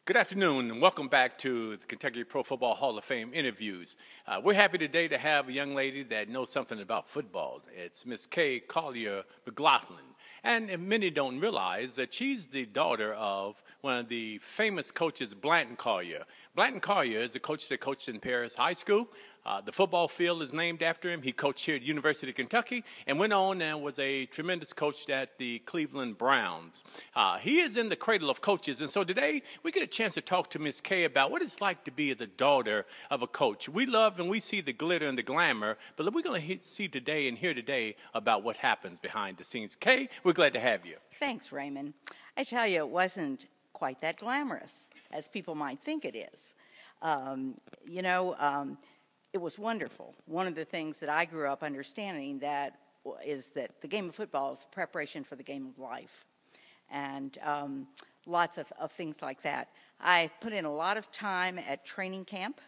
Good afternoon, and welcome back to the Kentucky Pro Football Hall of Fame interviews. We're happy today to have a young lady that knows something about football. It's Miss Kay Collier McLaughlin. And many don't realize that she's the daughter of one of the famous coaches, Blanton Collier. Blanton Collier is a coach that coached in Paris High School. The football field is named after him. He coached here at University of Kentucky and went on and was a tremendous coach at the Cleveland Browns. He is in the cradle of coaches, and so today we get a chance to talk to Miss Kay about what it's like to be the daughter of a coach. We love and we see the glitter and the glamour, but we're going to see today and hear today about what happens behind the scenes. Kay, we're glad to have you. Thanks, Raymond. I tell you, it wasn't quite that glamorous as people might think it is. It was wonderful. One of the things that I grew up understanding is that the game of football is preparation for the game of life, and lots of things like that. I put in a lot of time at training camp,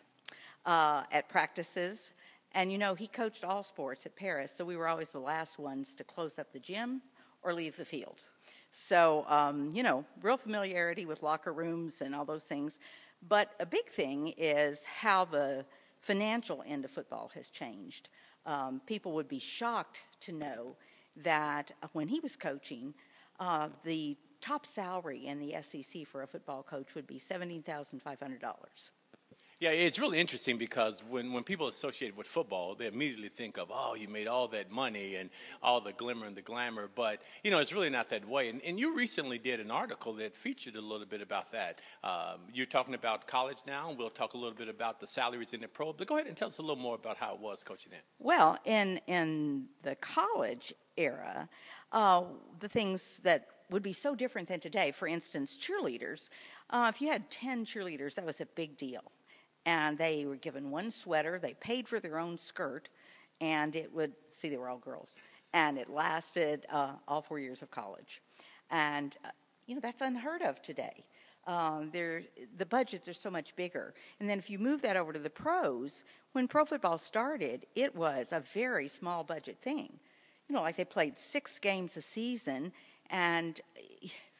at practices, and he coached all sports at Paris, so we were always the last ones to close up the gym or leave the field. So, real familiarity with locker rooms and all those things. But a big thing is how the financial end of football has changed. People would be shocked to know that when he was coaching, the top salary in the SEC for a football coach would be $17,500. Yeah, it's really interesting because when people associate with football, they immediately think of, oh, you made all that money and all the glimmer and the glamour. But, it's really not that way. And you recently did an article that featured a little bit about that. You're talking about college now, and we'll talk a little bit about the salaries in the pro. But go ahead and tell us a little more about how it was coaching then. Well, in the college era, the things that would be so different than today, for instance, cheerleaders, if you had 10 cheerleaders, that was a big deal. And they were given one sweater, they paid for their own skirt, and they were all girls. And it lasted all 4 years of college. And, that's unheard of today. The budgets are so much bigger. And then if you move that over to the pros, when pro football started, it was a very small budget thing. Like they played 6 games a season, and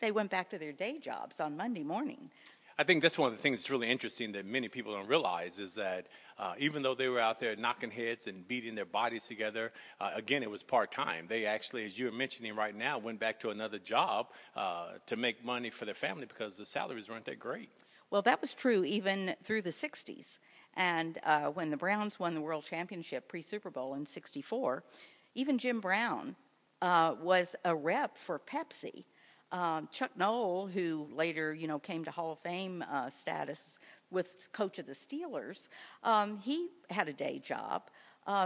they went back to their day jobs on Monday morning. I think that's one of the things that's really interesting that many people don't realize is that even though they were out there knocking heads and beating their bodies together, again, it was part-time. They actually, as you're mentioning right now, went back to another job to make money for their family because the salaries weren't that great. Well, that was true even through the 60s. And when the Browns won the World Championship pre-Super Bowl in '64, even Jim Brown was a rep for Pepsi. Chuck Noll, who later, came to Hall of Fame status with coach of the Steelers, he had a day job.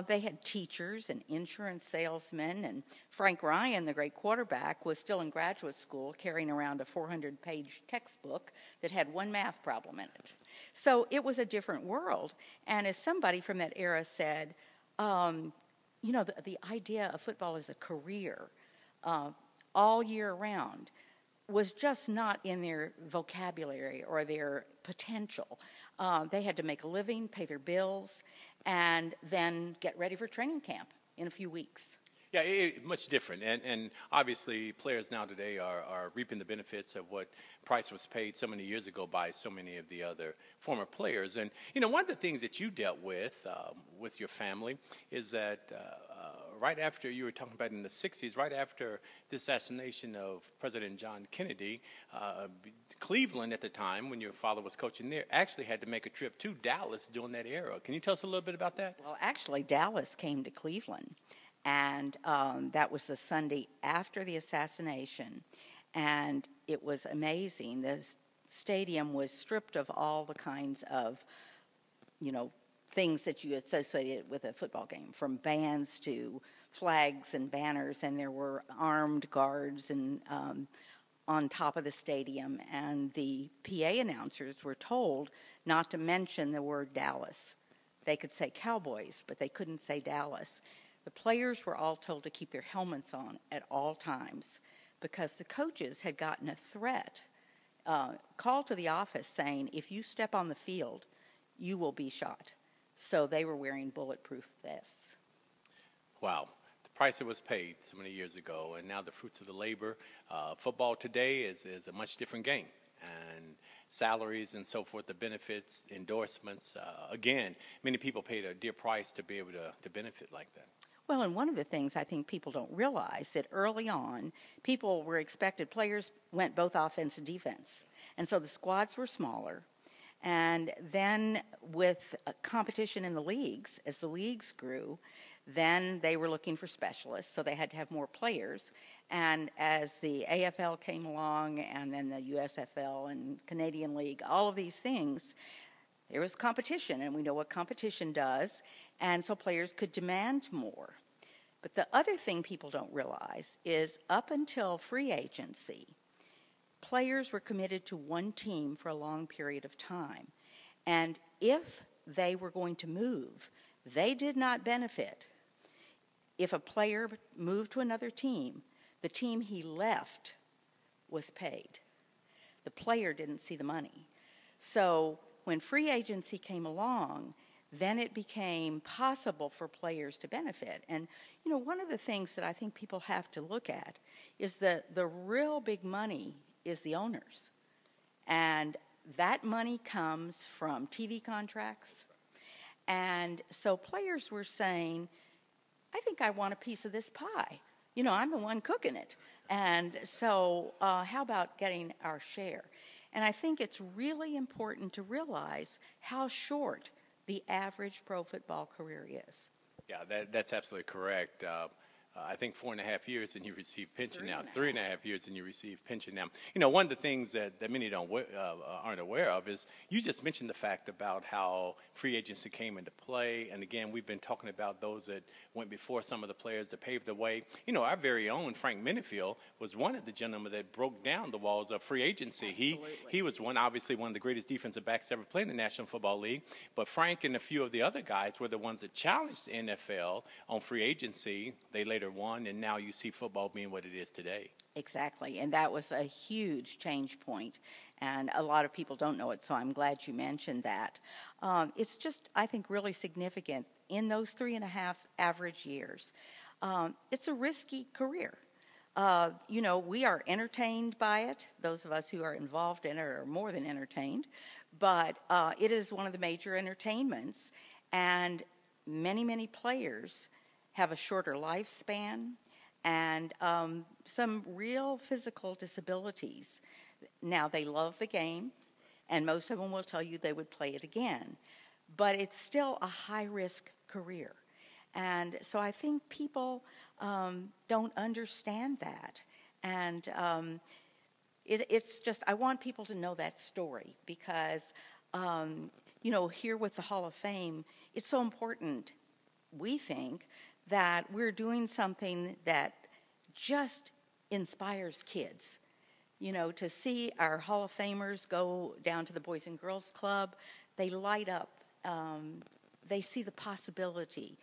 They had teachers and insurance salesmen, and Frank Ryan, the great quarterback, was still in graduate school carrying around a 400-page textbook that had one math problem in it. So it was a different world. And as somebody from that era said, the idea of football as a career all year round was just not in their vocabulary or their potential. They had to make a living, pay their bills, and then get ready for training camp in a few weeks. Yeah, much different. And obviously players now today are reaping the benefits of what price was paid so many years ago by so many of the other former players. And, one of the things that you dealt with your family is that right after, you were talking about in the 60s, right after the assassination of President John Kennedy, Cleveland at the time, when your father was coaching there, actually had to make a trip to Dallas during that era. Can you tell us a little bit about that? Well, actually, Dallas came to Cleveland, and that was the Sunday after the assassination, and it was amazing. The stadium was stripped of all the kinds of, things that you associated with a football game, from bands to flags and banners, and there were armed guards and on top of the stadium, and the PA announcers were told not to mention the word Dallas. They could say Cowboys, but they couldn't say Dallas. The players were all told to keep their helmets on at all times because the coaches had gotten a threat, called to the office saying, if you step on the field, you will be shot. So they were wearing bulletproof vests. Wow. The price that was paid so many years ago, and now the fruits of the labor. Football today is a much different game. And salaries and so forth, the benefits, endorsements. Again, many people paid a dear price to be able to benefit like that. Well, and one of the things I think people don't realize that early on, people were expected, players went both offense and defense. And so the squads were smaller. And then with competition in the leagues, as the leagues grew, then they were looking for specialists, so they had to have more players. And as the AFL came along, and then the USFL and Canadian League, all of these things, there was competition, and we know what competition does, and so players could demand more. But the other thing people don't realize is up until free agency, players were committed to one team for a long period of time. And if they were going to move, they did not benefit. If a player moved to another team, the team he left was paid. The player didn't see the money. So when free agency came along, then it became possible for players to benefit. And, you know, one of the things that I think people have to look at is that the real big money is the owners. And that money comes from TV contracts. And so players were saying, I think I want a piece of this pie. You know, I'm the one cooking it. And so how about getting our share? And I think it's really important to realize how short the average pro football career is. Yeah, that's absolutely correct. I think 4.5 years and you receive pension now. 3.5 years and you receive pension now. You know, one of the things that many aren't aware of is you just mentioned the fact about how free agency came into play. And again, we've been talking about those that went before some of the players that paved the way. You know, our very own Frank Minifield was one of the gentlemen that broke down the walls of free agency. He was obviously one of the greatest defensive backs ever played in the National Football League. But Frank and a few of the other guys were the ones that challenged the NFL on free agency. They later won, and now you see football being what it is today. Exactly, and that was a huge change point, and a lot of people don't know it, so I'm glad you mentioned that. It's just, I think, really significant in those 3.5 average years. It's a risky career. You know, we are entertained by it. Those of us who are involved in it are more than entertained, but it is one of the major entertainments, and many, many players have a shorter lifespan and some real physical disabilities. Now, they love the game, and most of them will tell you they would play it again, but it's still a high-risk career. And so I think people don't understand that. And it's just, I want people to know that story because, you know, here with the Hall of Fame, it's so important, we think, that we're doing something that just inspires kids. You know, to see our Hall of Famers go down to the Boys and Girls Club, they light up. They see the possibility,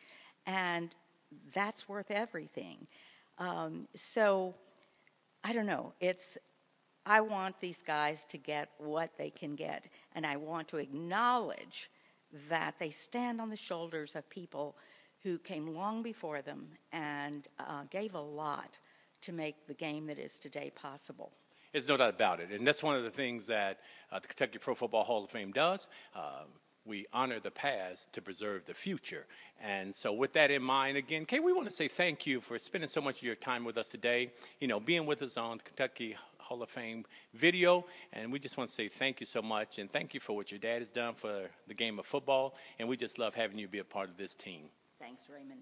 and that's worth everything. So, I don't know. I want these guys to get what they can get, and I want to acknowledge that they stand on the shoulders of people who came long before them and gave a lot to make the game that is today possible. There's no doubt about it. And that's one of the things that the Kentucky Pro Football Hall of Fame does. We honor the past to preserve the future. And so with that in mind, again, Kay, we want to say thank you for spending so much of your time with us today, you know, being with us on the Kentucky Hall of Fame video. And we just want to say thank you so much. And thank you for what your dad has done for the game of football. And we just love having you be a part of this team. Thanks, Raymond.